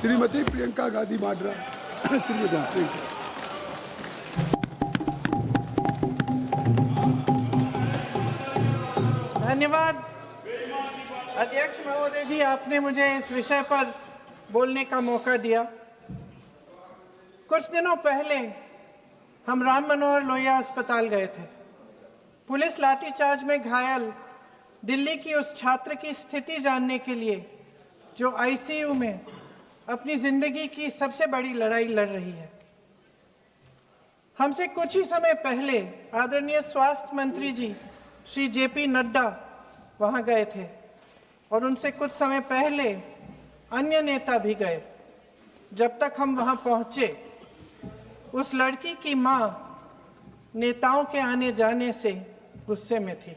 श्रीमती प्रियंका गांधी वाड्रा। श्रीमती प्रियंका। धन्यवाद अध्यक्ष महोदय जी, आपने मुझे इस विषय पर बोलने का मौका दिया। कुछ दिनों पहले हम राम मनोहर लोहिया अस्पताल गए थे। पुलिस लाठीचार्ज में घायल दिल्ली की उस छात्र की स्थिति जानने के लिए जो आईसीयू में अपनी जिंदगी की सबसे बड़ी लड़ाई लड़ रही है। हमसे कुछ ही समय पहले आदरणीय स्वास्थ्य मंत्री जी श्री जेपी नड्डा वहां गए थे और उनसे कुछ समय पहले अन्य नेता भी गए। जब तक हम वहां पहुंचे, उस लड़की की मां नेताओं के आने जाने से गुस्से में थी।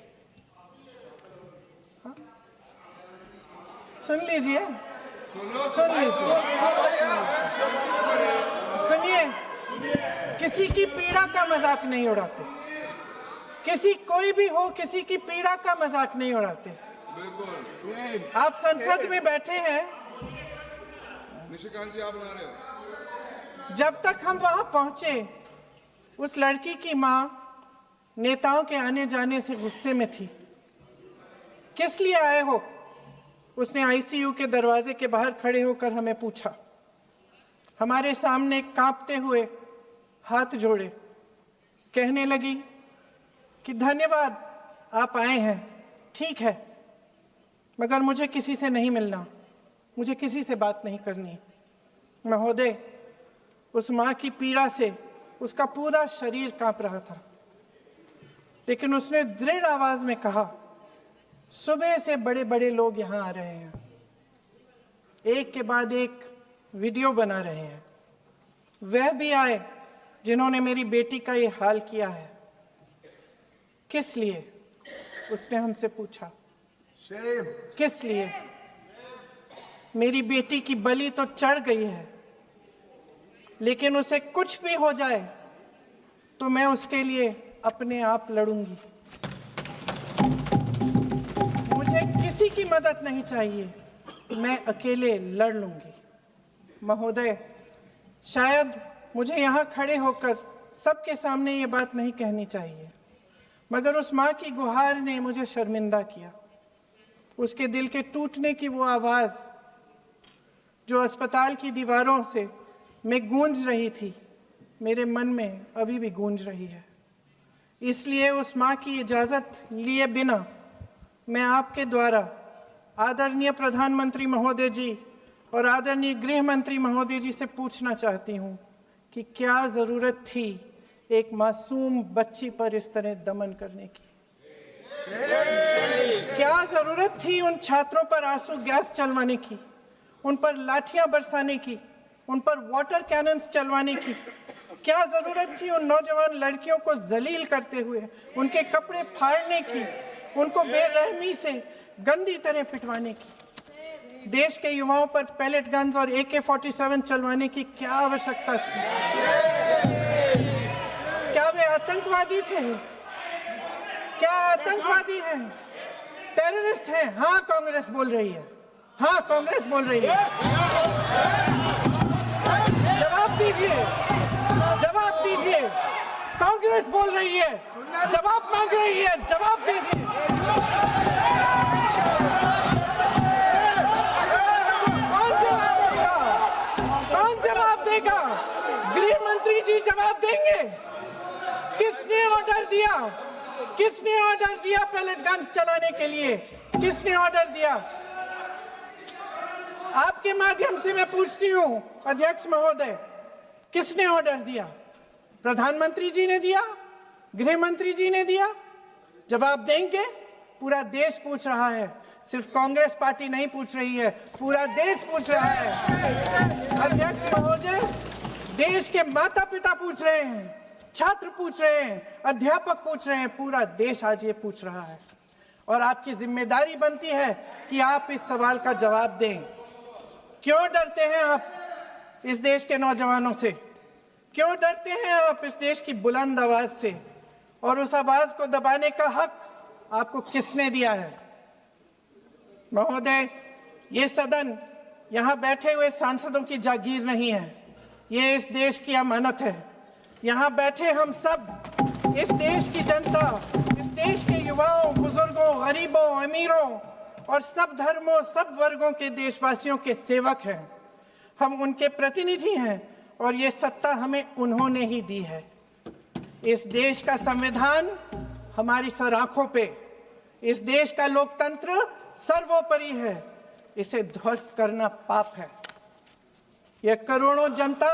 सुन लीजिए, सुनिए, किसी की पीड़ा का मजाक नहीं उड़ाते। कोई भी हो, किसी की पीड़ा का मजाक नहीं उड़ाते। आप संसद में बैठे हैं, निशिकांत जी आप बना रहे हो। जब तक हम वहां पहुंचे, उस लड़की की मां नेताओं के आने जाने से गुस्से में थी। किस लिए आए हो? उसने आईसीयू के दरवाजे के बाहर खड़े होकर हमें पूछा। हमारे सामने कांपते हुए हाथ जोड़े कहने लगी कि धन्यवाद आप आए हैं, ठीक है, मगर मुझे किसी से नहीं मिलना, मुझे किसी से बात नहीं करनी। महोदय, उस मां की पीड़ा से उसका पूरा शरीर कांप रहा था, लेकिन उसने दृढ़ आवाज में कहा, सुबह से बड़े बड़े लोग यहां आ रहे हैं, एक के बाद एक वीडियो बना रहे हैं। वह भी आए जिन्होंने मेरी बेटी का ये हाल किया है। किस लिए? उसने हमसे पूछा। किस लिए? मेरी बेटी की बलि तो चढ़ गई है, लेकिन उसे कुछ भी हो जाए तो मैं उसके लिए अपने आप लड़ूंगी। मुझे किसी की मदद नहीं चाहिए, मैं अकेले लड़ लूंगी। महोदय, शायद मुझे यहाँ खड़े होकर सबके सामने ये बात नहीं कहनी चाहिए, मगर उस माँ की गुहार ने मुझे शर्मिंदा किया। उसके दिल के टूटने की वो आवाज़ जो अस्पताल की दीवारों से में गूंज रही थी, मेरे मन में अभी भी गूंज रही है। इसलिए उस माँ की इजाज़त लिए बिना मैं आपके द्वारा आदरणीय प्रधानमंत्री महोदय जी और आदरणीय गृह मंत्री महोदय जी से पूछना चाहती हूँ कि क्या ज़रूरत थी एक मासूम बच्ची पर इस तरह दमन करने की? क्या ज़रूरत थी उन छात्रों पर आंसू गैस चलवाने की, उन पर लाठियां बरसाने की, उन पर वाटर कैनन्स चलवाने की? क्या ज़रूरत थी उन नौजवान लड़कियों को जलील करते हुए उनके कपड़े फाड़ने की, उनको बेरहमी से गंदी तरह पिटवाने की? देश के युवाओं पर पैलेट गन्स और AK-47 चलवाने की क्या आवश्यकता थी? क्या वे आतंकवादी थे? क्या आतंकवादी हैं? टेररिस्ट हैं? हाँ, कांग्रेस बोल रही है। हाँ, कांग्रेस बोल रही है। जवाब दीजिए, जवाब दीजिए। कांग्रेस बोल रही है, जवाब मांग रही है, जवाब दीजिए। कौन जवाब देगा? गृह मंत्री जी जवाब देंगे। किसने ऑर्डर दिया? किसने ऑर्डर दिया पैलेट गन्स चलाने के लिए? किसने ऑर्डर दिया? आपके माध्यम से मैं पूछती हूँ अध्यक्ष महोदय, किसने ऑर्डर दिया? प्रधानमंत्री जी ने दिया? गृह मंत्री जी ने दिया? जवाब देंगे? पूरा देश पूछ रहा है, सिर्फ कांग्रेस पार्टी नहीं पूछ रही है, पूरा देश पूछ रहा है। अध्यक्ष महोदय, देश के माता पिता पूछ रहे हैं, छात्र पूछ रहे हैं, अध्यापक पूछ रहे हैं, पूरा देश आज ये पूछ रहा है। और आपकी जिम्मेदारी बनती है कि आप इस सवाल का जवाब दें। क्यों डरते हैं आप इस देश के नौजवानों से? क्यों डरते हैं आप इस देश की बुलंद आवाज से? और उस आवाज को दबाने का हक आपको किसने दिया है? महोदय, ये सदन, यहाँ बैठे हुए सांसदों की जागीर नहीं है, ये इस देश की अमानत है। यहाँ बैठे हम सब इस देश की जनता, इस देश के युवाओं, बुजुर्गों, गरीबों, अमीरों और सब धर्मों, सब वर्गों के देशवासियों के सेवक हैं। हम उनके प्रतिनिधि हैं और ये सत्ता हमें उन्होंने ही दी है। इस देश का संविधान हमारी सर आंखों पे, इस देश का लोकतंत्र सर्वोपरि है, इसे ध्वस्त करना पाप है। यह करोड़ों जनता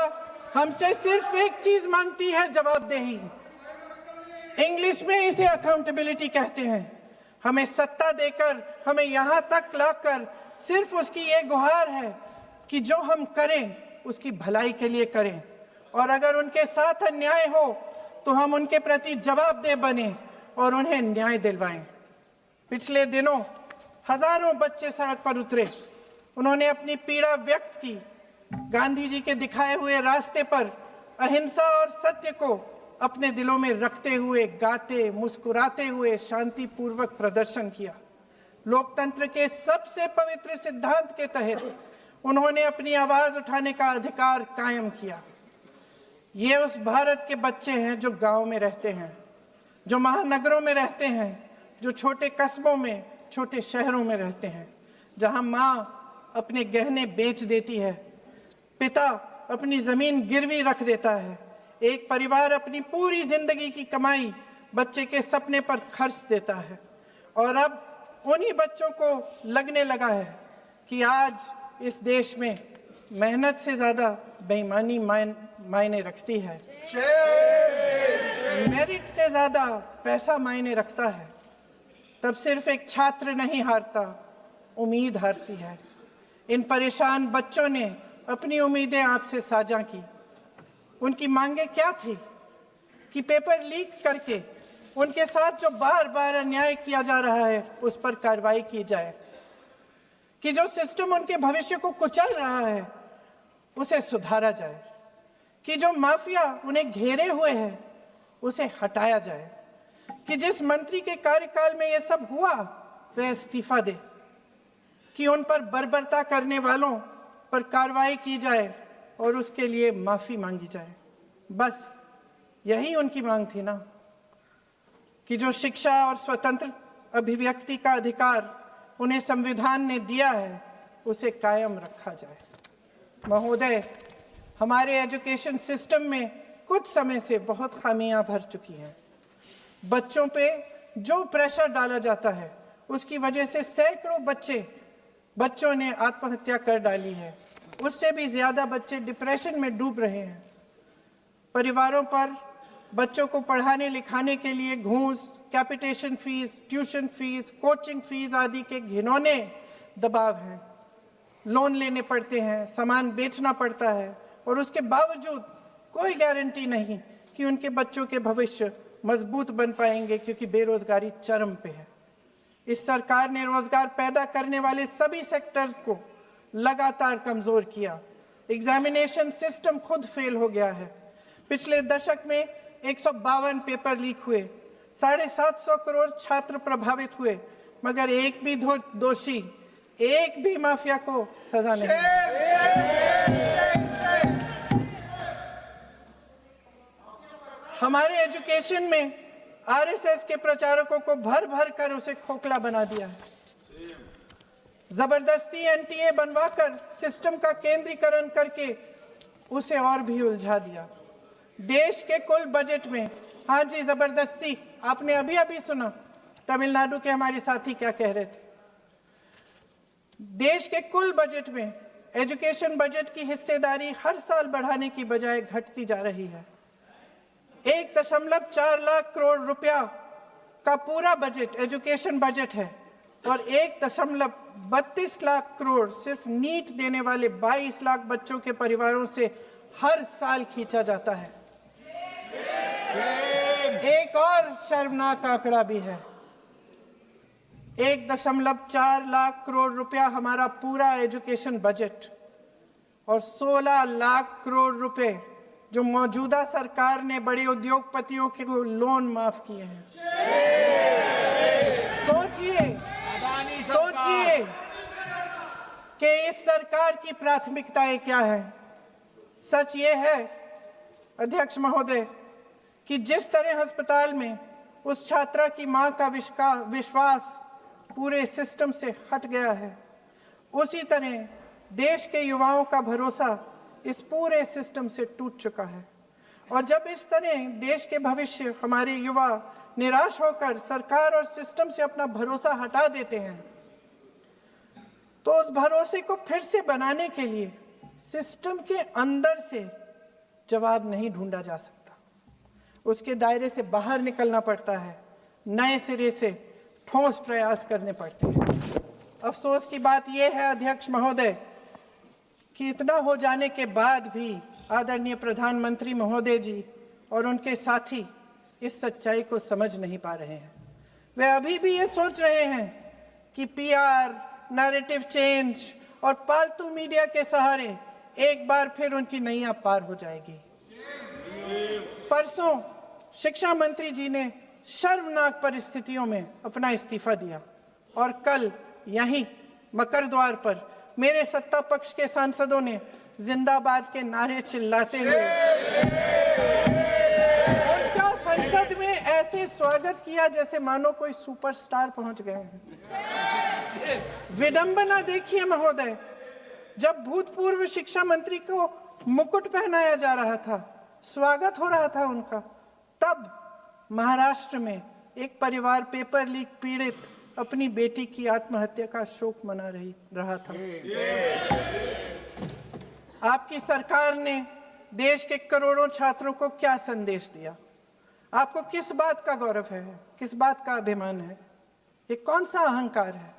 हमसे सिर्फ एक चीज मांगती है, जवाबदेही। इंग्लिश में इसे अकाउंटेबिलिटी कहते हैं। हमें सत्ता देकर, हमें यहां तक लाकर सिर्फ उसकी ये गुहार है कि जो हम करें उसकी भलाई के लिए करें, और अगर उनके साथ अन्याय हो तो हम उनके प्रति जवाबदेह बने और उन्हें न्याय दिलवाएं। पिछले दिनों हजारों बच्चे सड़क पर उतरे, उन्होंने अपनी पीड़ा व्यक्त की। गांधी जी के दिखाए हुए रास्ते पर अहिंसा और सत्य को अपने दिलों में रखते हुए, गाते, मुस्कुराते हुए शांतिपूर्वक प्रदर्शन किया। लोकतंत्र के सबसे पवित्र सिद्धांत के तहत उन्होंने अपनी आवाज उठाने का अधिकार कायम किया। ये उस भारत के बच्चे हैं जो गांव में रहते हैं, जो महानगरों में रहते हैं, जो छोटे कस्बों में, छोटे शहरों में रहते हैं, जहां माँ अपने गहने बेच देती है, पिता अपनी जमीन गिरवी रख देता है, एक परिवार अपनी पूरी जिंदगी की कमाई बच्चे के सपने पर खर्च देता है। और अब उन्हीं बच्चों को लगने लगा है कि आज इस देश में मेहनत से ज्यादा बेईमानी मायने रखती है, मेरिट से ज्यादा पैसा मायने रखता है। तब सिर्फ एक छात्र नहीं हारता, उम्मीद हारती है। इन परेशान बच्चों ने अपनी उम्मीदें आपसे साझा की। उनकी मांगे क्या थी? कि पेपर लीक करके उनके साथ जो बार बार अन्याय किया जा रहा है उस पर कार्रवाई की जाए, कि जो सिस्टम उनके भविष्य को कुचल रहा है उसे सुधारा जाए, कि जो माफिया उन्हें घेरे हुए है उसे हटाया जाए, कि जिस मंत्री के कार्यकाल में यह सब हुआ वह इस्तीफा दे, कि उन पर बर्बरता करने वालों पर कार्रवाई की जाए और उसके लिए माफी मांगी जाए। बस यही उनकी मांग थी ना, कि जो शिक्षा और स्वतंत्र अभिव्यक्ति का अधिकार उन्हें संविधान ने दिया है उसे कायम रखा जाए। महोदय, हमारे एजुकेशन सिस्टम में कुछ समय से बहुत खामियां भर चुकी हैं। बच्चों पे जो प्रेशर डाला जाता है उसकी वजह से सैकड़ों बच्चों ने आत्महत्या कर डाली है। उससे भी ज्यादा बच्चे डिप्रेशन में डूब रहे हैं। परिवारों पर बच्चों को पढ़ाने लिखाने के लिए घूस, capitation fees, tuition fees, coaching fees आदि के घिनौने दबाव हैं। लोन लेने पड़ते हैं, सामान बेचना पड़ता है और उसके बावजूद कोई गारंटी नहीं कि उनके बच्चों के भविष्य मजबूत बन पाएंगे, क्योंकि बेरोजगारी चरम पे है। इस सरकार ने रोजगार पैदा करने वाले सभी सेक्टर्स को लगातार कमजोर किया। एग्जामिनेशन सिस्टम खुद फेल हो गया है। पिछले दशक में 152 पेपर लीक हुए, 750 करोड़ छात्र प्रभावित हुए, मगर एक भी दोषी, एक भी माफिया को सजा नहीं। हमारे एजुकेशन में आरएसएस के प्रचारकों को भर भर कर उसे खोखला बना दिया है। जबरदस्ती एनटीए बनवाकर सिस्टम का केंद्रीकरण करके उसे और भी उलझा दिया। देश के कुल बजट में, हाँ जी जबरदस्ती, आपने अभी अभी सुना तमिलनाडु के हमारे साथी क्या कह रहे थे। देश के कुल बजट में एजुकेशन बजट की हिस्सेदारी हर साल बढ़ाने की बजाय घटती जा रही है। 1.4 लाख करोड़ रुपया का पूरा बजट एजुकेशन बजट है और 1.32 लाख करोड़ सिर्फ नीट देने वाले 22 लाख बच्चों के परिवारों से हर साल खींचा जाता है। एक और शर्मनाक आंकड़ा भी है। 1.4 लाख करोड़ रुपया हमारा पूरा एजुकेशन बजट और 16 लाख करोड़ रुपए जो मौजूदा सरकार ने बड़े उद्योगपतियों के लोन माफ किए हैं। सोचिए कि इस सरकार की प्राथमिकताएं क्या है। सच ये है अध्यक्ष महोदय कि जिस तरह अस्पताल में उस छात्रा की मां का विश्वास पूरे सिस्टम से हट गया है, उसी तरह देश के युवाओं का भरोसा इस पूरे सिस्टम से टूट चुका है। और जब इस तरह देश के भविष्य हमारे युवा निराश होकर सरकार और सिस्टम से अपना भरोसा हटा देते हैं, तो उस भरोसे को फिर से बनाने के लिए सिस्टम के अंदर से जवाब नहीं ढूंढा जा सकता, उसके दायरे से बाहर निकलना पड़ता है, नए सिरे से ठोस प्रयास करने पड़ते हैं। अफसोस की बात यह है अध्यक्ष महोदय कि इतना हो जाने के बाद भी आदरणीय प्रधानमंत्री महोदय जी और उनके साथी इस सच्चाई को समझ नहीं पा रहे हैं। वे अभी भी ये सोच रहे हैं कि पीआर, नैरेटिव चेंज और पालतू मीडिया के सहारे एक बार फिर उनकी नैया पार हो जाएगी। परसों शिक्षा मंत्री जी ने शर्मनाक परिस्थितियों में अपना इस्तीफा दिया और कल यहीं मकर द्वार पर मेरे सत्ता पक्ष के सांसदों ने जिंदाबाद के नारे चिल्लाते हुए उनका संसद में ऐसे स्वागत किया जैसे मानो कोई सुपरस्टार पहुंच गए हैं। विडंबना देखिए महोदय, जब भूतपूर्व शिक्षा मंत्री को मुकुट पहनाया जा रहा था, स्वागत हो रहा था उनका, तब महाराष्ट्र में एक परिवार पेपर लीक पीड़ित अपनी बेटी की आत्महत्या का शोक मना रहा था। आपकी सरकार ने देश के करोड़ों छात्रों को क्या संदेश दिया? आपको किस बात का गौरव है, किस बात का अभिमान है? ये कौन सा अहंकार है?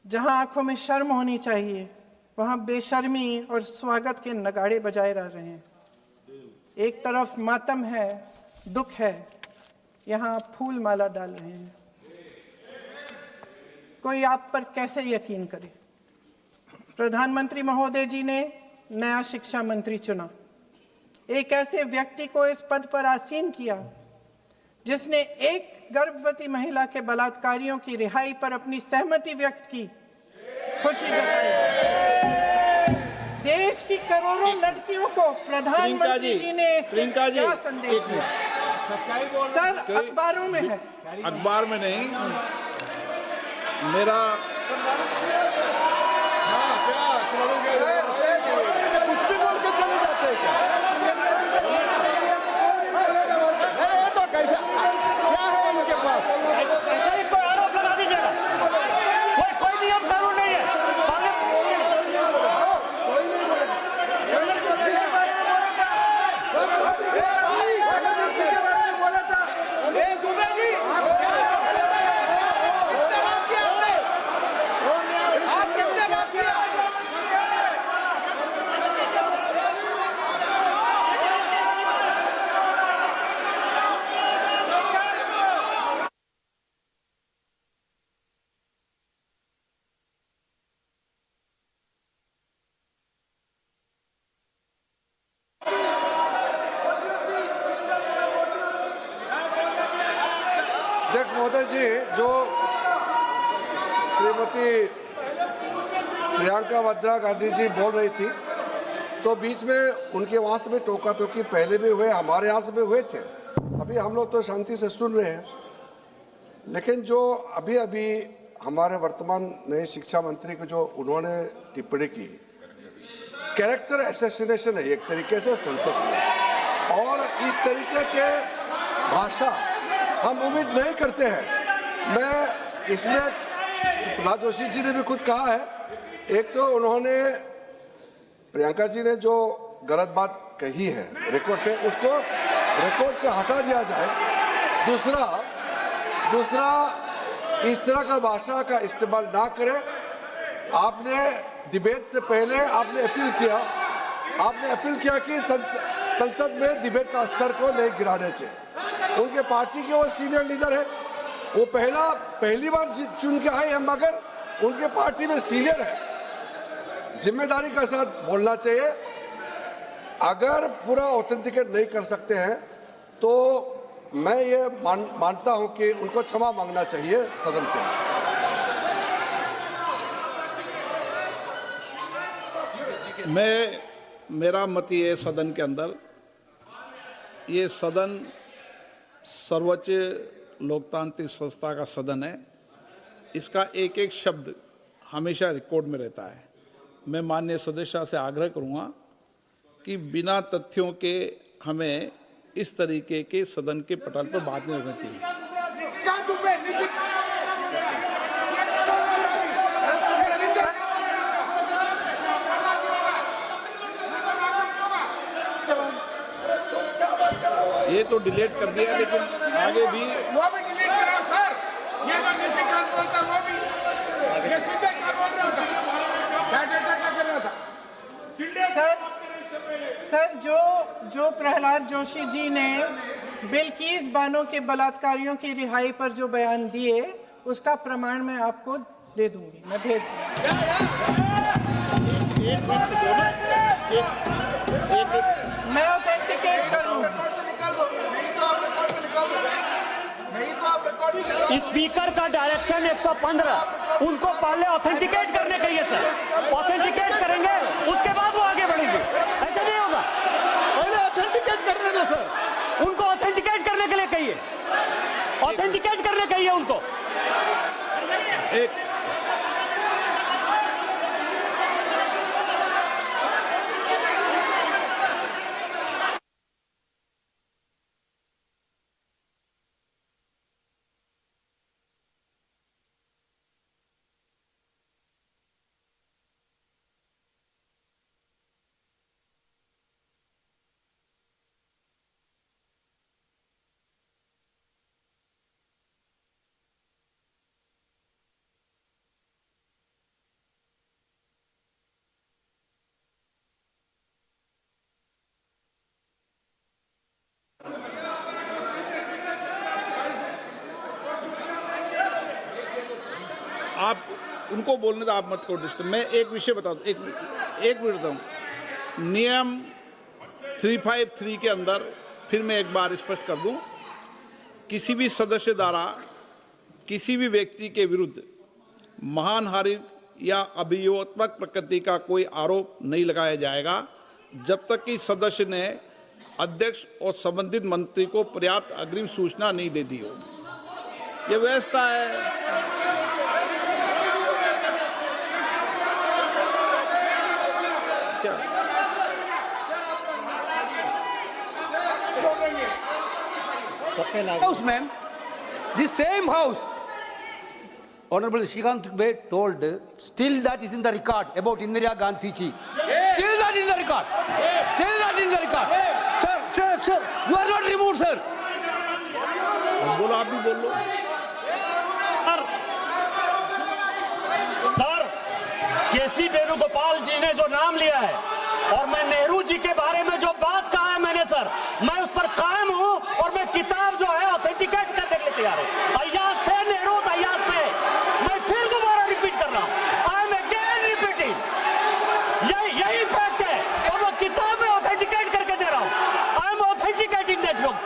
जहां आंखों में शर्म होनी चाहिए, वहां बेशर्मी और स्वागत के नगाड़े बजाए रह रहे हैं। एक तरफ मातम है, दुख है, यहाँ फूल माला डाल रहे हैं। कोई आप पर कैसे यकीन करे? प्रधानमंत्री महोदय जी ने नया शिक्षा मंत्री चुना, एक ऐसे व्यक्ति को इस पद पर आसीन किया जिसने एक गर्भवती महिला के बलात्कारियों की रिहाई पर अपनी सहमति व्यक्त की, खुशी जताई। देश की करोड़ों लड़कियों को प्रधानमंत्री जी ने इससे क्या संदेश दिया? सर, अखबारों में है, अखबार में नहीं। मेरा कुछ भी बोल के चले जाते हैं क्या? अरे ये तो कैसा क्या है इनके पास? ऐसा ही कोई आरोप लगा दीजिएगा। कोई नियम कानून नहीं है। अध्यक्ष महोदय जी, जो श्रीमती प्रियंका वाड्रा गांधी जी बोल रही थी, तो बीच में उनके वहाँ से भी टोका टोकी पहले भी हुए, हमारे यहाँ से भी हुए थे। अभी हम लोग तो शांति से सुन रहे हैं, लेकिन जो अभी अभी हमारे वर्तमान नए शिक्षा मंत्री को जो उन्होंने टिप्पणी की, कैरेक्टर असैसिनेशन है एक तरीके से संसद में, और इस तरीके के भाषा हम उम्मीद नहीं करते हैं। मैं इसमें प्रहलाद जोशी जी ने भी खुद कहा है, एक तो उन्होंने प्रियंका जी ने जो गलत बात कही है रिकॉर्ड पे, उसको रिकॉर्ड से हटा दिया जाए। दूसरा इस तरह का भाषा का इस्तेमाल ना करें। आपने डिबेट से पहले आपने अपील किया कि संसद में डिबेट का स्तर को नहीं गिराने चाहिए। उनके पार्टी के वो सीनियर लीडर है, वो पहली बार चुन के आए हैं, मगर उनके पार्टी में सीनियर है। जिम्मेदारी के साथ बोलना चाहिए। अगर पूरा ऑथेंटिकेट नहीं कर सकते हैं तो मैं ये मानता हूं कि उनको क्षमा मांगना चाहिए सदन से। मेरा मत ये है सदन के अंदर, ये सदन सर्वोच्च लोकतांत्रिक संस्था का सदन है, इसका एक एक शब्द हमेशा रिकॉर्ड में रहता है। मैं माननीय सदस्य से आग्रह करूंगा कि बिना तथ्यों के हमें इस तरीके के सदन के पटल पर बात नहीं करनी चाहिए। ये तो डिलीट कर दिया, लेकिन आगे भी वो भी डिलीट करा सर। ये जो निशिकांत बोलता वो भी ये सीधे क्या बोल रहा था, क्या कर रहा था सर जो प्रहलाद जोशी जी ने बिल्किस बानो के बलात्कारियों की रिहाई पर जो बयान दिए, उसका प्रमाण मैं आपको दे दूंगी, मैं भेज मैं ऑथेंटिकेट कर लूंगा। स्पीकर का डायरेक्शन 115, उनको पहले ऑथेंटिकेट करने का है सर। ऑथेंटिकेट करेंगे उसके बाद वो आगे बढ़ेंगे, ऐसा नहीं होगा। पहले ऑथेंटिकेट करने दो सर। उनको ऑथेंटिकेट करने के लिए कहिए, ऑथेंटिकेट करने कहिए उनको। आप उनको बोलने दो, आप मत करो डिस्टर्ब। मैं एक विषय बता दूं, एक मिनट बताऊं। नियम 353 के अंदर फिर मैं एक बार स्पष्ट कर दूं, किसी भी सदस्य द्वारा किसी भी व्यक्ति के विरुद्ध मानहानि या अभियोगात्मक प्रकृति का कोई आरोप नहीं लगाया जाएगा जब तक कि सदस्य ने अध्यक्ष और संबंधित मंत्री को पर्याप्त अग्रिम सूचना नहीं दे दी हो। यह व्यवस्था है। House, ma'am, the same house, Honorable Shrikant Dubey told, still that is in the record about Indira Gandhi ji. Still that is in the record. Still that is in the record. Sir, you are not removed, sir. बोलो, आप भी बोल लो। Sir, केसी वेणुगोपाल जी ने जो नाम लिया है और मैं नेहरू जी के बारे में जो बात कहा है मैंने सर, मैं उस पर कायम हूं और मैं किताब जो है ऑथेंटिकेट करने के लिए तैयार हूं। अय्याज थे नेहरू, अय्याज थे। मैं फिर दोबारा रिपीट कर रहा हूं, आई एम अगेन रिपीटिंग। यही फैक्ट है और वो किताब में ऑथेंटिकेट करके दे रहा हूं। I am authenticating that book.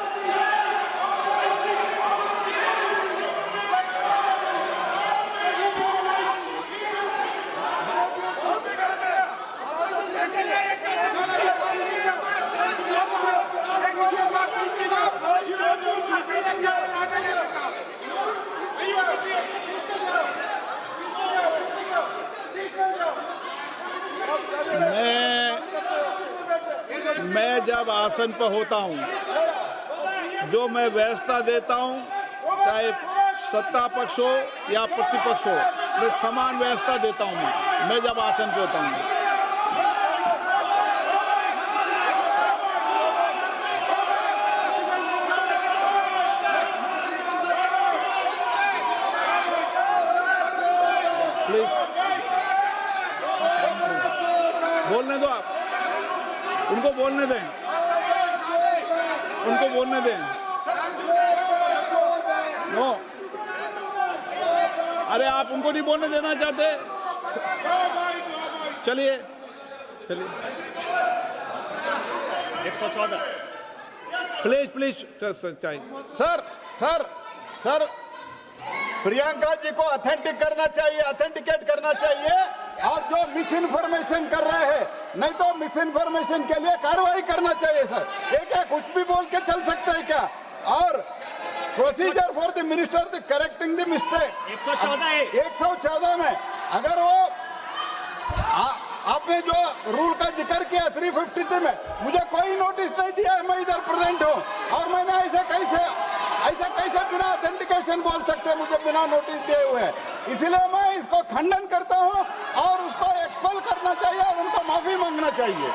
मैं जब आसन पर होता हूं, जो मैं व्यवस्था देता हूं, चाहे सत्ता पक्ष हो या प्रतिपक्ष हो, मैं समान व्यवस्था देता हूं। मैं जब आसन पर होता हूं, प्लीज बोलने दो, आप उनको बोलने दें, उनको बोलने दें। नो, अरे आप उनको नहीं बोलने देना चाहते? चलिए 114 प्लीज चाहिए। सर प्रियंका जी को ऑथेंटिकेट करना चाहिए और जो मिस इन्फॉर्मेशन कर रहे हैं नहीं तो मिस इन्फॉर्मेशन के लिए कार्रवाई करना चाहिए सर। ये क्या कुछ भी बोल के चल सकते हैं क्या? और procedure for the minister the correcting the mistake 114 में अगर वो आपने जो रूल का जिक्र किया 353 में, मुझे कोई नोटिस नहीं दिया है, मैं इधर प्रेजेंट हूँ और मैंने ऐसे कैसे बिना ऑथेंटिकेशन बोल सकते हैं मुझे बिना नोटिस दिए हुए? इसलिए मैं इसको खंडन करता हूँ और उसको एक्सपेल करना चाहिए और उनको माफी मांगना चाहिए।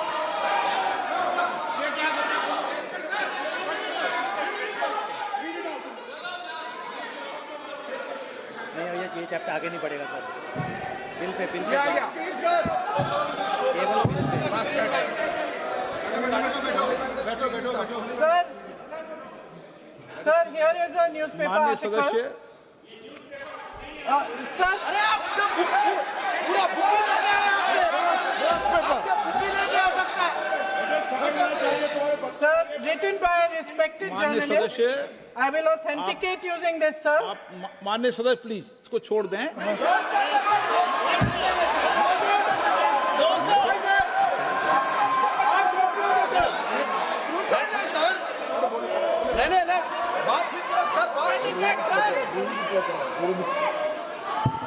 नहीं ये चैप्टर आगे नहीं बढ़ेगा सर। बिल पे केवल sir here is a newspaper माननीय आर्टिकल। सदस्य, सर अरे आपने पूरा बुक ही ले गया है, आपने बुक ही ले गया सकता है। Sir written by a respected माननीय journalist. सदस्य, I will authenticate using this, sir. आप माननीय सदस्य प्लीज इसको छोड़ दें।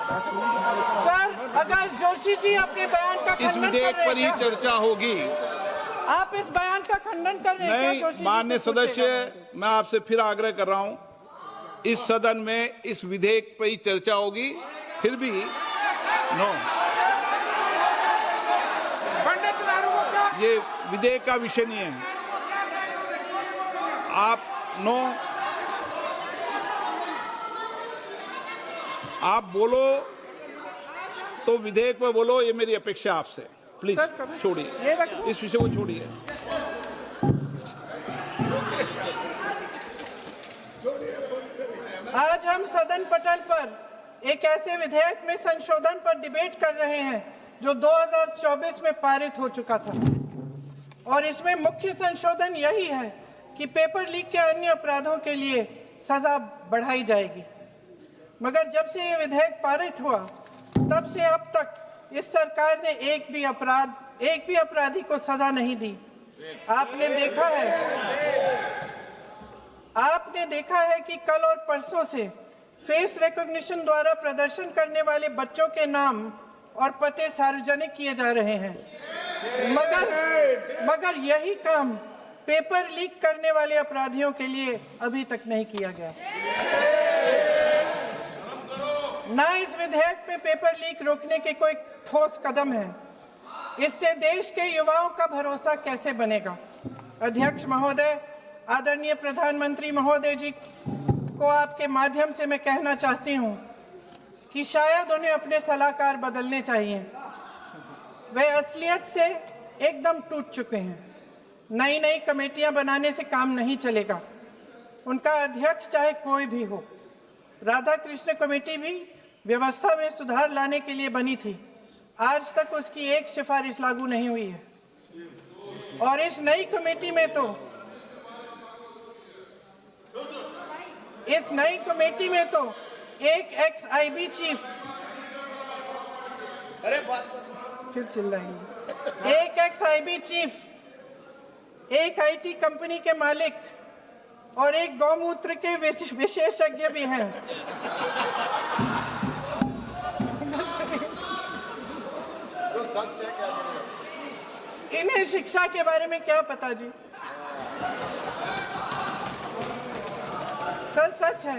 सर अगर जोशी जी अपने बयान का इस खंडन कर विधेयक रहे पर ही हैं क्या? चर्चा होगी। आप इस बयान का खंडन कर रहे हैं क्या नहीं, जोशी जी? माननीय से पूछेगा। सदस्य, मैं आपसे फिर आग्रह कर रहा हूं, इस सदन में इस विधेयक पर ही चर्चा होगी। फिर भी नो, पंडित लालू को क्या ये विधेयक का विषय नहीं है। आप नो, आप बोलो तो विधेयक पर बोलो, ये मेरी अपेक्षा आपसे। प्लीज सर, कभी- छोड़िए, ये रख दो। इस विषय को छोड़िए। आज हम सदन पटल पर एक ऐसे विधेयक में संशोधन पर डिबेट कर रहे हैं जो 2024 में पारित हो चुका था और इसमें मुख्य संशोधन यही है कि पेपर लीक के अन्य अपराधों के लिए सजा बढ़ाई जाएगी। मगर जब से ये विधेयक पारित हुआ तब से अब तक इस सरकार ने एक भी अपराधी को सजा नहीं दी। आपने देखा है कि कल और परसों से फेस रिकॉग्निशन द्वारा प्रदर्शन करने वाले बच्चों के नाम और पते सार्वजनिक किए जा रहे हैं, मगर यही काम पेपर लीक करने वाले अपराधियों के लिए अभी तक नहीं किया गया। ना इस विधेयक में पेपर लीक रोकने के कोई ठोस कदम है। इससे देश के युवाओं का भरोसा कैसे बनेगा? अध्यक्ष महोदय, आदरणीय प्रधानमंत्री महोदय जी को आपके माध्यम से मैं कहना चाहती हूं कि शायद उन्हें अपने सलाहकार बदलने चाहिए। वे असलियत से एकदम टूट चुके हैं। नई कमेटियां बनाने से काम नहीं चलेगा। उनका अध्यक्ष चाहे कोई भी हो। राधा कृष्ण कमेटी भी व्यवस्था में सुधार लाने के लिए बनी थी। आज तक उसकी एक सिफारिश लागू नहीं हुई है और इस नई कमेटी में तो एक एक्स आईबी चीफ, फिर चिल्लाएंगे, एक एक्स आईबी चीफ, एक आईटी कंपनी के मालिक और एक गौमूत्र के विशेषज्ञ भी हैं। इन्हें शिक्षा के बारे में क्या पता जी? सर सच है।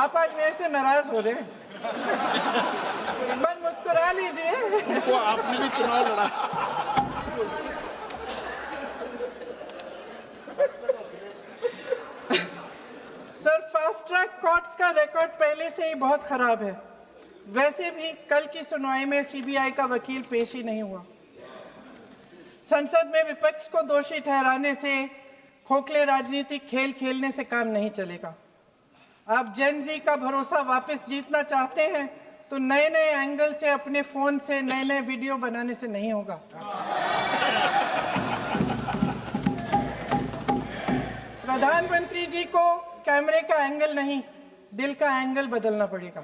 आप आज मेरे से नाराज हो रहे हैं। एक बार मुस्कुरा लीजिए। तो आपने भी चुनाव लड़ा। सर फास्ट ट्रैक कोर्ट्स का रिकॉर्ड पहले से ही बहुत खराब है। वैसे भी कल की सुनवाई में सीबीआई का वकील पेश ही नहीं हुआ। संसद में विपक्ष को दोषी ठहराने से, खोखले राजनीतिक खेल खेलने से काम नहीं चलेगा। आप जेन जी का भरोसा वापस जीतना चाहते हैं तो नए एंगल से अपने फोन से नए वीडियो बनाने से नहीं होगा। प्रधानमंत्री जी को कैमरे का एंगल नहीं, दिल का एंगल बदलना पड़ेगा।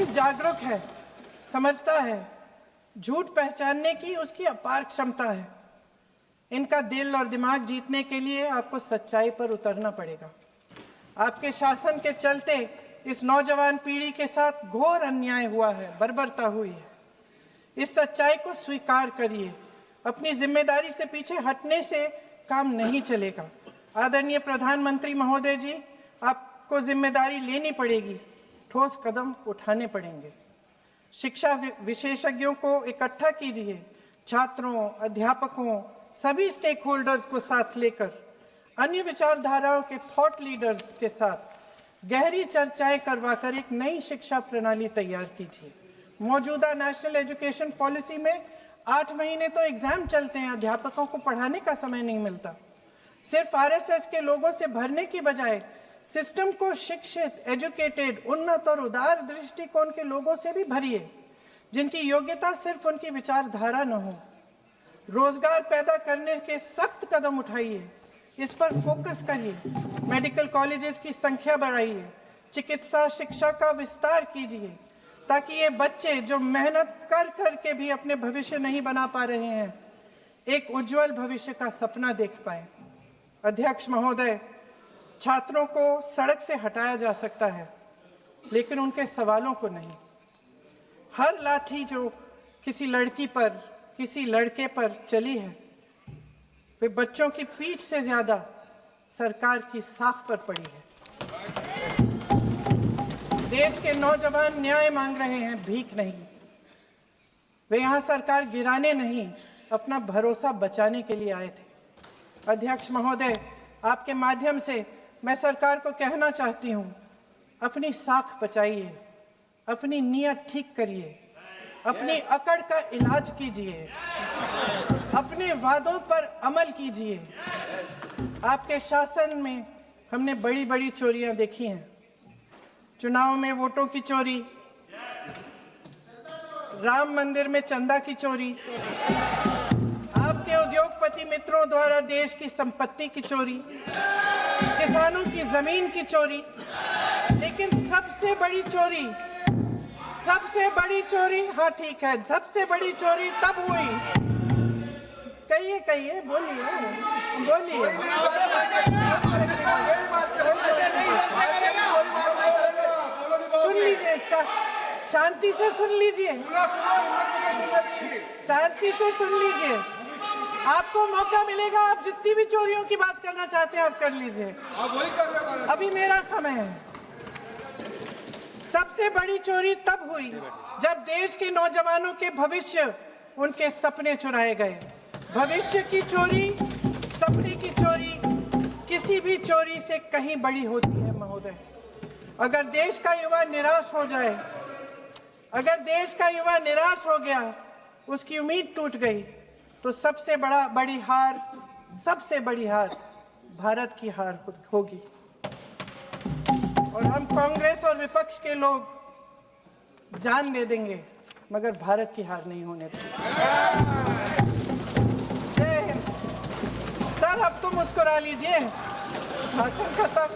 जागरूक है, समझता है, झूठ पहचानने की उसकी अपार क्षमता है। इनका दिल और दिमाग जीतने के लिए आपको सच्चाई पर उतरना पड़ेगा। आपके शासन के चलते इस नौजवान पीढ़ी के साथ घोर अन्याय हुआ है, बर्बरता हुई है। इस सच्चाई को स्वीकार करिए। अपनी जिम्मेदारी से पीछे हटने से काम नहीं चलेगा। आदरणीय प्रधानमंत्री महोदय जी, आपको जिम्मेदारी लेनी पड़ेगी, ठोस कदम उठाने पड़ेंगे। शिक्षा विशेषज्ञों को इकट्ठा कीजिए, छात्रों, अध्यापकों, सभी स्टेक होल्डर्स को साथ लेकर अन्य विचारधाराओं के थॉट लीडर्स के साथ गहरी चर्चाएं करवाकर एक नई शिक्षा प्रणाली तैयार कीजिए। मौजूदा नेशनल एजुकेशन पॉलिसी में 8 महीने तो एग्जाम चलते हैं, अध्यापकों को पढ़ाने का समय नहीं मिलता। सिर्फ आरएसएस के लोगों से भरने की बजाय सिस्टम को शिक्षित, एजुकेटेड, उन्नत और उदार दृष्टिकोण के लोगों से भी भरिए, जिनकी योग्यता सिर्फ उनकी विचारधारा न हो। रोजगार पैदा करने के सख्त कदम उठाइए, इस पर फोकस करिए। मेडिकल कॉलेजेस की संख्या बढ़ाइए, चिकित्सा शिक्षा का विस्तार कीजिए, ताकि ये बच्चे जो मेहनत कर कर के भी अपने भविष्य नहीं बना पा रहे हैं, एक उज्जवल भविष्य का सपना देख पाए। अध्यक्ष महोदय, छात्रों को सड़क से हटाया जा सकता है, लेकिन उनके सवालों को नहीं। हर लाठी जो किसी लड़की पर, किसी लड़के पर चली है, वे बच्चों की पीठ से ज्यादा सरकार की साख पर पड़ी है। देश के नौजवान न्याय मांग रहे हैं, भीख नहीं। वे यहाँ सरकार गिराने नहीं, अपना भरोसा बचाने के लिए आए थे। अध्यक्ष महोदय, आपके माध्यम से मैं सरकार को कहना चाहती हूँ, अपनी साख बचाइए, अपनी नीयत ठीक करिए, अपनी अकड़ का इलाज कीजिए, अपने वादों पर अमल कीजिए। आपके शासन में हमने बड़ी बड़ी चोरियां देखी हैं। चुनाव में वोटों की चोरी, राम मंदिर में चंदा की चोरी, आपके उद्योगपति मित्रों द्वारा देश की संपत्ति की चोरी, किसानों की जमीन की चोरी, लेकिन सबसे बड़ी चोरी, हाँ ठीक है, सबसे बड़ी चोरी तब हुई। कहिए, बोलिए। सुन लीजिए, शांति से सुन लीजिए, शांति से सुन लीजिए। आपको मौका मिलेगा, आप जितनी भी चोरियों की बात करना चाहते हैं आप कर लीजिए, अभी मेरा समय है। सबसे बड़ी चोरी तब हुई जब देश के नौजवानों के भविष्य, उनके सपने चुराए गए। भविष्य की चोरी, सपने की चोरी किसी भी चोरी से कहीं बड़ी होती है महोदय। अगर देश का युवा निराश हो जाए, अगर देश का युवा निराश हो गया, उसकी उम्मीद टूट गई, तो सबसे बड़ी हार भारत की हार होगी। और हम कांग्रेस और विपक्ष के लोग जान दे देंगे, मगर भारत की हार नहीं होने देंगे। जय हिंद। सर, अब तो मुस्कुरा लीजिए, भाषण खत्म।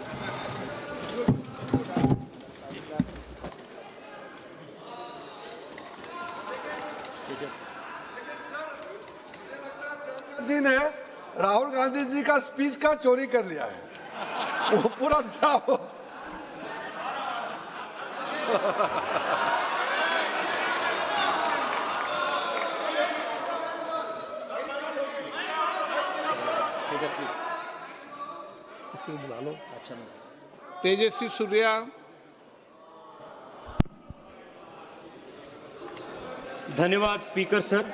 जी ने राहुल गांधी जी का स्पीच का चोरी कर लिया है, वो पूरा ड्रामा। तेजस्वी सूर्या, धन्यवाद स्पीकर सर।